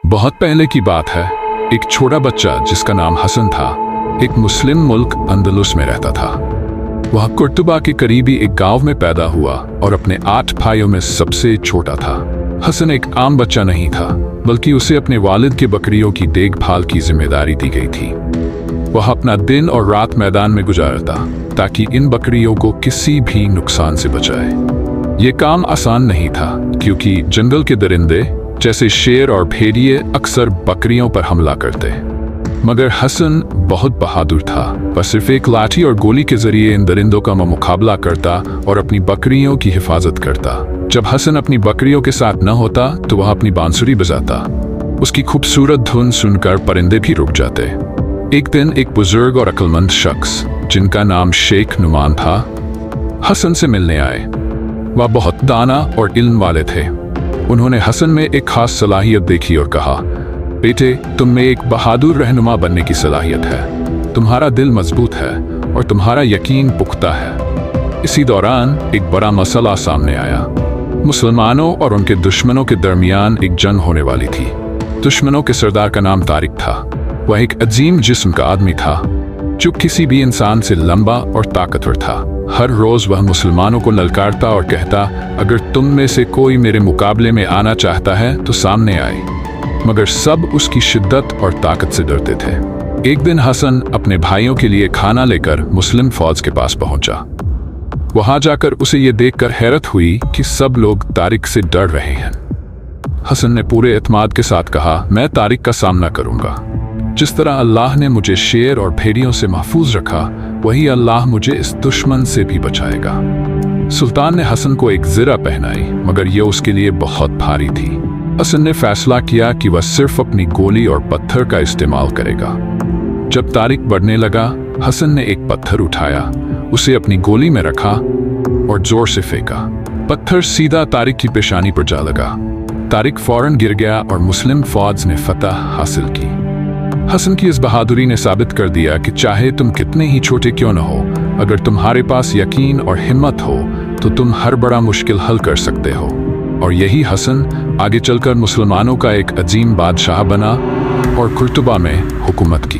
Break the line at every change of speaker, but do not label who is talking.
बहुत पहले की बात है। एक छोटा बच्चा जिसका नाम हसन था एक मुस्लिम मुल्क अंदलुस में रहता था। वह कुर्तुबा के करीबी एक गांव में पैदा हुआ और अपने 8 भाइयों में सबसे छोटा था। हसन एक आम बच्चा नहीं था, बल्कि उसे अपने वालिद के बकरियों की देखभाल की जिम्मेदारी दी गई थी। वह अपना दिन और रात मैदान में गुजारता ताकि इन बकरियों को किसी भी नुकसान से बचाए। ये काम आसान नहीं था, क्योंकि जंगल के दरिंदे जैसे शेर और भेड़िए अक्सर बकरियों पर हमला करते। मगर हसन बहुत बहादुर था। वह सिर्फ एक लाठी और गोली के जरिए इन दरिंदों का मुकाबला करता और अपनी बकरियों की हिफाजत करता। जब हसन अपनी बकरियों के साथ न होता तो वह अपनी बांसुरी बजाता। उसकी खूबसूरत धुन सुनकर परिंदे भी रुक जाते। एक दिन एक बुजुर्ग और अक्लमंद शख्स जिनका नाम शेख नुमान था, हसन से मिलने आए। वह बहुत दाना और इल्म वाले थे। उन्होंने हसन में एक खास सलाहियत देखी और कहा, बेटे, तुम में एक बहादुर रहनुमा बनने की सलाहियत है। तुम्हारा दिल मजबूत है और तुम्हारा यकीन पुख्ता है। इसी दौरान एक बड़ा मसला सामने आया। मुसलमानों और उनके दुश्मनों के दरमियान एक जंग होने वाली थी। दुश्मनों के सरदार का नाम तारिक था। वह एक अजीम जिस्म का आदमी था जो किसी भी इंसान से लंबा और ताकतवर था। हर रोज वह मुसलमानों को ललकारता और कहता, अगर तुम में से कोई मेरे मुकाबले में आना चाहता है तो सामने आए। मगर सब उसकी शिद्दत और ताकत से डरते थे। एक दिन हसन अपने भाइयों के लिए खाना लेकर मुस्लिम फौज के पास पहुंचा। वहां जाकर उसे ये देखकर हैरत हुई कि सब लोग तारिक से डर रहे हैं। हसन ने पूरे एतमाद के साथ कहा, मैं तारिक का सामना करूंगा। जिस तरह अल्लाह ने मुझे शेर और भेड़ियों से महफूज रखा, वही अल्लाह मुझे इस दुश्मन से भी बचाएगा। सुल्तान ने हसन को एक ज़िरा पहनाई, मगर यह उसके लिए बहुत भारी थी। हसन ने फैसला किया कि वह सिर्फ अपनी गोली और पत्थर का इस्तेमाल करेगा। जब तारिक बढ़ने लगा, हसन ने एक पत्थर उठाया, उसे अपनी गोली में रखा और जोर से फेंका। पत्थर सीधा तारिक की पेशानी पर जा लगा। तारिक फौरन गिर गया और मुस्लिम फौज ने फतह हासिल की। हसन की इस बहादुरी ने साबित कर दिया कि चाहे तुम कितने ही छोटे क्यों न हो, अगर तुम्हारे पास यकीन और हिम्मत हो तो तुम हर बड़ा मुश्किल हल कर सकते हो। और यही हसन आगे चलकर मुसलमानों का एक अजीम बादशाह बना और कुर्तुबा में हुकूमत की।